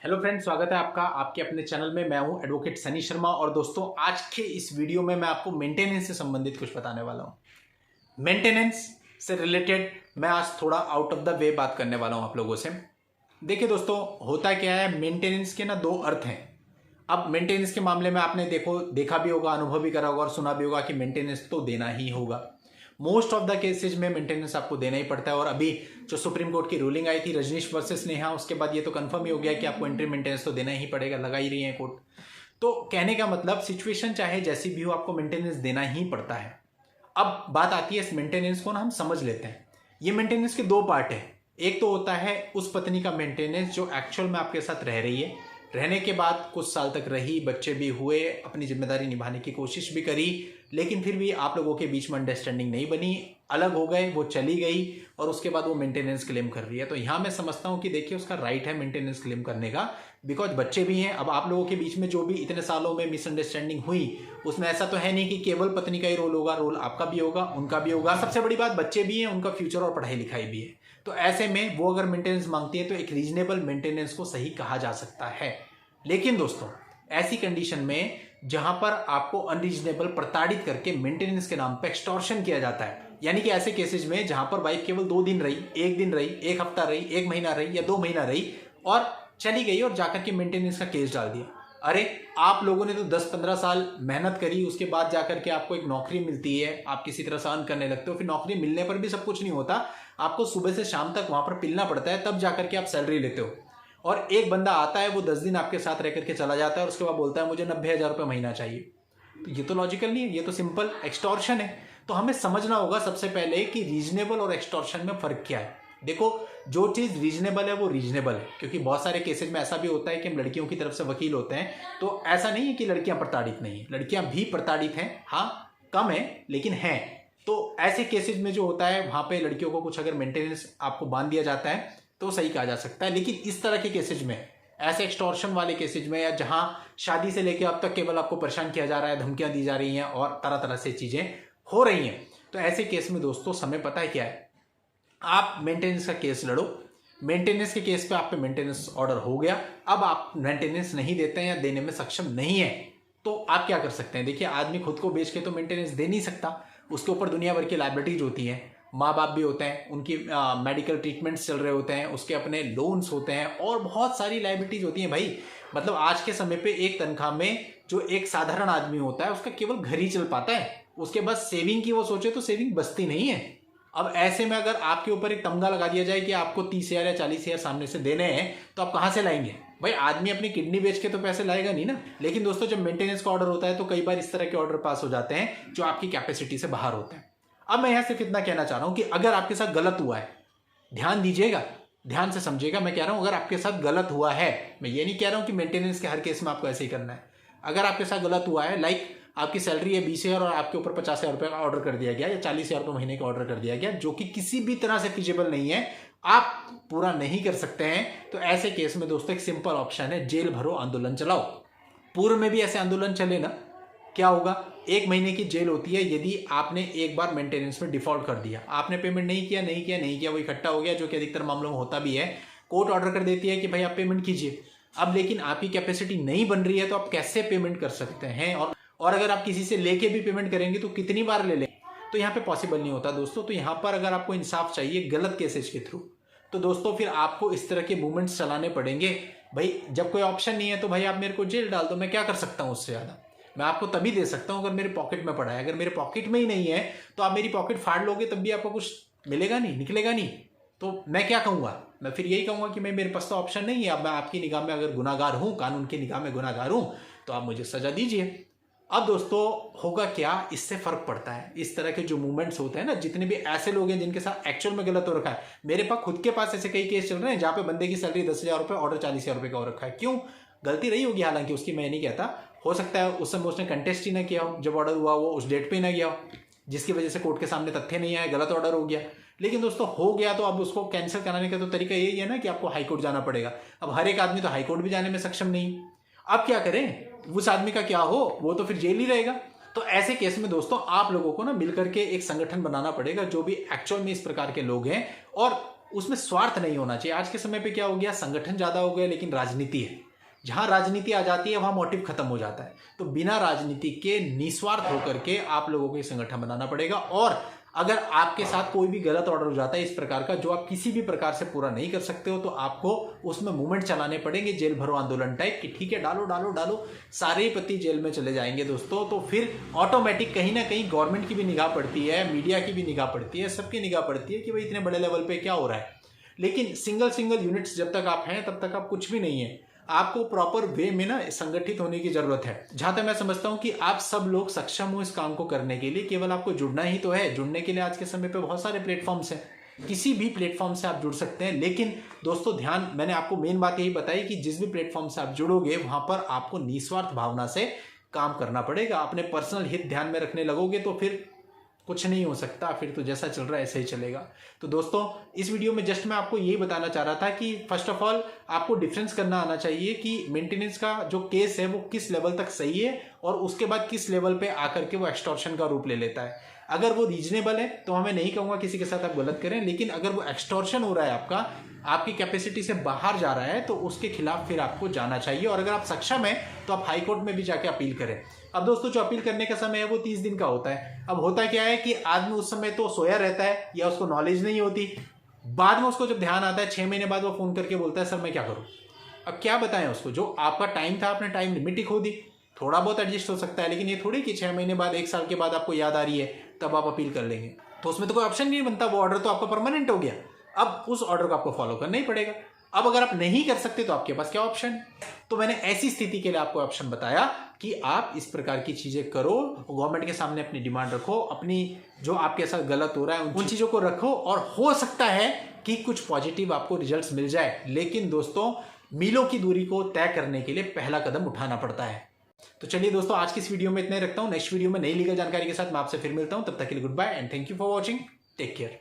Hello friends, स्वागत है आपका आपके अपने चैनल में। मैं हूं एडवोकेट सनी शर्मा और दोस्तों आज के इस वीडियो में मैं आपको मेंटेनेंस से संबंधित कुछ बताने वाला हूं। मेंटेनेंस से रिलेटेड मैं आज थोड़ा आउट ऑफ द वे बात करने वाला हूं आप लोगों से। देखिए दोस्तों, होता क्या है, मेंटेनेंस के ना दो अर्थ हैं। अब मेंटेनेंस के मामले में आपने देखा भी होगा, अनुभव भी करा होगा और सुना भी होगा कि मेंटेनेंस तो देना ही होगा। मोस्ट ऑफ द केसेज में मेंटेनेंस आपको देना ही पड़ता है। और अभी जो सुप्रीम कोर्ट की रूलिंग आई थी रजनीश वर्सेस नेहा, उसके बाद ये तो कंफर्म ही हो गया कि आपको एंट्री मेंटेनेंस तो देना ही पड़ेगा, लगा ही रही है कोर्ट। तो कहने का मतलब सिचुएशन चाहे जैसी भी हो, आपको मेंटेनेंस देना ही पड़ता है। अब बात आती है इस मेंटेनेंस को ना हम समझ लेते हैं। ये मेंटेनेंस के दो पार्ट है। एक तो होता है उस पत्नी का मेंटेनेंस जो एक्चुअल में आपके साथ रह रही है, रहने के बाद कुछ साल तक रही, बच्चे भी हुए, अपनी जिम्मेदारी निभाने की कोशिश भी करी, लेकिन फिर भी आप लोगों के बीच में अंडरस्टैंडिंग नहीं बनी, अलग हो गए, वो चली गई और उसके बाद वो मेंटेनेंस क्लेम कर रही है। तो यहाँ मैं समझता हूँ कि देखिए उसका राइट है मेंटेनेंस क्लेम करने का, बिकॉज बच्चे भी हैं। अब आप लोगों के बीच में जो भी इतने सालों में मिसअंडरस्टैंडिंग हुई, उसमें ऐसा तो है नहीं कि केवल पत्नी का ही रोल होगा, रोल आपका भी होगा, उनका भी होगा। सबसे बड़ी बात, बच्चे भी हैं, उनका फ्यूचर और पढ़ाई लिखाई भी है। तो ऐसे में वो अगर मेंटेनेंस मांगती है तो एक रीजनेबल मेंटेनेंस को सही कहा जा सकता है। लेकिन दोस्तों ऐसी कंडीशन में जहां पर आपको अनरीजनेबल प्रताड़ित करके मेंटेनेंस के नाम पे एक्सटॉर्शन किया जाता है, यानी कि ऐसे केसेज में जहां पर वाइफ केवल 2 दिन रही, 1 दिन रही, 1 हफ्ता रही, 1 महीना रही या 2 महीना रही और चली गई और जाकर के मेंटेनेंस का केस डाल दिया। अरे आप लोगों ने तो 10-15 साल मेहनत करी, उसके बाद जाकर के आपको एक नौकरी मिलती है, आप किसी तरह से अर्न करने लगते हो। फिर नौकरी मिलने पर भी सब कुछ नहीं होता, आपको सुबह से शाम तक वहां पर पिलना पड़ता है, तब जाकर के आप सैलरी लेते हो। और एक बंदा आता है, वो 10 दिन आपके साथ रह करके चला जाता है और उसके बाद बोलता है मुझे 90,000 रुपये महीना चाहिए। तो ये तो लॉजिकल नहीं है, ये तो सिंपल एक्सटॉर्शन है। तो हमें समझना होगा सबसे पहले कि रीजनेबल और एक्सटॉर्शन में फर्क क्या है। देखो, जो चीज रीजनेबल है वो रीजनेबल है, क्योंकि बहुत सारे केसेज में ऐसा भी होता है कि हम लड़कियों की तरफ से वकील होते हैं, तो ऐसा नहीं है कि लड़कियां प्रताड़ित नहीं है, लड़कियां भी प्रताड़ित हैं, हाँ कम है लेकिन हैं। तो ऐसे केसेज में जो होता है वहां पे लड़कियों को कुछ अगर मेंटेनेंस आपको बांध दिया जाता है तो सही कहा जा सकता है। लेकिन इस तरह के केसेज में, ऐसे एक्सटॉर्शन वाले केसेज में, या जहां शादी से लेकर अब तक केवल आपको परेशान किया जा रहा है, धमकियां दी जा रही हैं और तरह तरह से चीजें हो रही हैं, तो ऐसे केस में दोस्तों समय पता है क्या है, आप मेंटेनेंस का केस लड़ो। मेंटेनेंस के केस पे आप पे मेंटेनेंस ऑर्डर हो गया, अब आप मेंटेनेंस नहीं देते हैं या देने में सक्षम नहीं है, तो आप क्या कर सकते हैं। देखिए, आदमी खुद को बेच के तो मेंटेनेंस दे नहीं सकता, उसके ऊपर दुनिया भर की लायबिलिटीज होती हैं, माँ बाप भी होते हैं, उनकी मेडिकल ट्रीटमेंट्स चल रहे होते हैं, उसके अपने लोन्स होते हैं और बहुत सारी लायबिलिटीज होती हैं भाई। मतलब आज के समय पे एक तनख्वाह में जो एक साधारण आदमी होता है उसका केवल घर ही चल पाता है, उसके बाद सेविंग की वो सोचे तो सेविंग बचती नहीं है। अब ऐसे में अगर आपके ऊपर एक तमगा लगा दिया जाए कि आपको 30,000 या 40,000 सामने से देने हैं, तो आप कहाँ से लाएंगे भाई। आदमी अपनी किडनी बेच के तो पैसे लाएगा नहीं ना। लेकिन दोस्तों जब मेंटेनेंस का ऑर्डर होता है तो कई बार इस तरह के ऑर्डर पास हो जाते हैं जो आपकी कैपेसिटी से बाहर होते हैं। अब मैं यहां सिर्फ इतना कहना चाह रहा हूं कि अगर आपके साथ गलत हुआ है, ध्यान दीजिएगा, ध्यान से समझिएगा, मैं कह रहा हूं अगर आपके साथ गलत हुआ है, मैं ये नहीं कह रहा हूं कि मेंटेनेंस के हर केस में आपको ऐसे ही करना है। अगर आपके साथ गलत हुआ है, लाइक आपकी सैलरी है 20,000 और आपके ऊपर 50,000 रुपये का ऑर्डर कर दिया गया या 40,000 रुपये महीने का ऑर्डर कर दिया गया, जो कि किसी भी तरह से फिजिबल नहीं है, आप पूरा नहीं कर सकते हैं, तो ऐसे केस में दोस्तों एक सिंपल ऑप्शन है, जेल भरो आंदोलन चलाओ। पूर्व में भी ऐसे आंदोलन चले ना, क्या होगा, 1 महीने की जेल होती है यदि आपने एक बार मेंटेनेंस में डिफॉल्ट कर दिया, आपने पेमेंट नहीं किया, वो इकट्ठा हो गया, जो कि अधिकतर मामलों में होता भी है। कोर्ट ऑर्डर कर देती है कि भाई आप पेमेंट कीजिए। अब लेकिन आपकी कैपेसिटी नहीं बन रही है तो आप कैसे पेमेंट कर सकते हैं, और अगर आप किसी से लेके भी पेमेंट करेंगे तो कितनी बार ले लें, तो यहाँ पे पॉसिबल नहीं होता दोस्तों। तो यहाँ पर अगर आपको इंसाफ चाहिए गलत केसेज के थ्रू, तो दोस्तों फिर आपको इस तरह के मूवमेंट्स चलाने पड़ेंगे। भाई जब कोई ऑप्शन नहीं है तो भाई आप मेरे को जेल डाल दो, मैं क्या कर सकता हूँ उससे ज़्यादा। मैं आपको तभी दे सकता हूँ अगर मेरे पॉकेट में पड़ा है, अगर मेरे पॉकेट में ही नहीं है तो आप मेरी पॉकेट फाड़ लोगे तब भी आपको कुछ मिलेगा नहीं, निकलेगा नहीं। तो मैं क्या कहूँगा, मैं फिर यही कहूँगा कि मेरे पास तो ऑप्शन नहीं है। अब मैं आपकी निगाह में अगर गुनाहगार हूँ, कानून की निगाह में गुनाहगार हूँ, तो आप मुझे सजा दीजिए। अब दोस्तों होगा क्या, इससे फर्क पड़ता है। इस तरह के जो मूवमेंट्स होते हैं ना, जितने भी ऐसे लोग हैं जिनके साथ एक्चुअल में गलत हो रखा है, मेरे पास खुद के पास ऐसे कई केस चल रहे हैं जहां पे बंदे की सैलरी 10,000 रुपये, ऑर्डर 40,000 रुपये का हो रखा है। क्यों, गलती रही होगी हालांकि उसकी, मैं नहीं कहता, हो सकता है उस समय उसने कंटेस्ट ही ना किया हो, जब ऑर्डर हुआ वो उस डेट पे ही ना गया हो, जिसकी वजह से कोर्ट के सामने तथ्य नहीं आए, गलत ऑर्डर हो गया। लेकिन दोस्तों हो गया तो अब उसको कैंसिल कराने का तो तरीका यही है ना कि आपको हाईकोर्ट जाना पड़ेगा। अब हर एक आदमी तो हाईकोर्ट भी जाने में सक्षम नहीं, अब क्या करें, उस आदमी का क्या हो, वो तो फिर जेल ही रहेगा। तो ऐसे केस में दोस्तों आप लोगों को ना मिलकर के एक संगठन बनाना पड़ेगा जो भी एक्चुअल में इस प्रकार के लोग हैं, और उसमें स्वार्थ नहीं होना चाहिए। आज के समय पे क्या हो गया, संगठन ज़्यादा हो गया लेकिन राजनीति है। जहाँ राजनीति आ जाती है वहाँ मोटिव खत्म हो जाता है। तो बिना राजनीति के निस्वार्थ होकर के आप लोगों को ये संगठन बनाना पड़ेगा। और अगर आपके साथ कोई भी गलत ऑर्डर हो जाता है इस प्रकार का जो आप किसी भी प्रकार से पूरा नहीं कर सकते हो, तो आपको उसमें मूवमेंट चलाने पड़ेंगे, जेल भरो आंदोलन टाइप कि ठीक है डालो डालो डालो, सारे पति जेल में चले जाएंगे दोस्तों। तो फिर ऑटोमेटिक कहीं ना कहीं गवर्नमेंट की भी निगाह पड़ती है, मीडिया की भी निगाह पड़ती है, सबकी निगाह पड़ती है कि भाई इतने बड़े लेवल पे क्या हो रहा है। लेकिन सिंगल यूनिट्स जब तक आप हैं तब तक आप कुछ भी नहीं है। आपको प्रॉपर वे में ना संगठित होने की जरूरत है। जहां तक मैं समझता हूं कि आप सब लोग सक्षम हो इस काम को करने के लिए, केवल आपको जुड़ना ही तो है। जुड़ने के लिए आज के समय पे बहुत सारे प्लेटफॉर्म्स हैं, किसी भी प्लेटफॉर्म से आप जुड़ सकते हैं। लेकिन दोस्तों ध्यान, मैंने आपको मेन बात यही बताई कि जिस भी प्लेटफॉर्म से आप जुड़ोगे वहां पर आपको निस्वार्थ भावना से काम करना पड़ेगा। अपने पर्सनल हित ध्यान में रखने लगोगे तो फिर कुछ नहीं हो सकता, फिर तो जैसा चल रहा है ऐसा ही चलेगा। तो दोस्तों इस वीडियो में जस्ट मैं आपको यही बताना चाह रहा था कि फर्स्ट ऑफ ऑल आपको डिफरेंस करना आना चाहिए कि मेंटेनेंस का जो केस है वो किस लेवल तक सही है और उसके बाद किस लेवल पे आकर के वो एक्सटॉर्शन का रूप ले लेता है। अगर वो रीजनेबल है तो मैं नहीं कहूँगा किसी के साथ आप गलत करें, लेकिन अगर वो एक्सटॉर्शन हो रहा है आपका, आपकी कैपेसिटी से बाहर जा रहा है, तो उसके खिलाफ फिर आपको जाना चाहिए। और अगर आप सक्षम हैं तो आप हाई कोर्ट में भी जाके अपील करें। अब दोस्तों जो अपील करने का समय है वो 30 दिन का होता है। अब होता क्या है कि आदमी उस समय तो सोया रहता है या उसको नॉलेज नहीं होती, बाद में उसको जब ध्यान आता है 6 महीने बाद वो फोन करके बोलता है सर मैं क्या करूं। अब क्या बताएं उसको, जो आपका टाइम था आपने टाइम लिमिट ही खो दी। थोड़ा बहुत एडजस्ट हो सकता है, लेकिन ये थोड़ी कि 6 महीने बाद 1 साल के बाद आपको याद आ रही है तब आप अपील कर लेंगे। तो उसमें तो कोई ऑप्शन नहीं बनता, वो ऑर्डर तो आपका परमानेंट हो गया। अब उस ऑर्डर को आपको फॉलो करना ही पड़ेगा। अब अगर आप नहीं कर सकते तो आपके पास क्या ऑप्शन। तो मैंने ऐसी स्थिति के लिए आपको ऑप्शन बताया कि आप इस प्रकार की चीजें करो, गवर्नमेंट के सामने अपनी डिमांड रखो, अपनी जो आपके साथ गलत हो रहा है उन चीजों को रखो, और हो सकता है कि कुछ पॉजिटिव आपको रिजल्ट्स मिल जाए। लेकिन दोस्तों मीलों की दूरी को तय करने के लिए पहला कदम उठाना पड़ता है। तो चलिए दोस्तों आज की इस वीडियो में इतना ही रखता हूं। नेक्स्ट वीडियो में नई लीगल जानकारी के साथ मैं आपसे फिर मिलता हूं। तब तक के लिए goodbye and thank you for watching. Take care.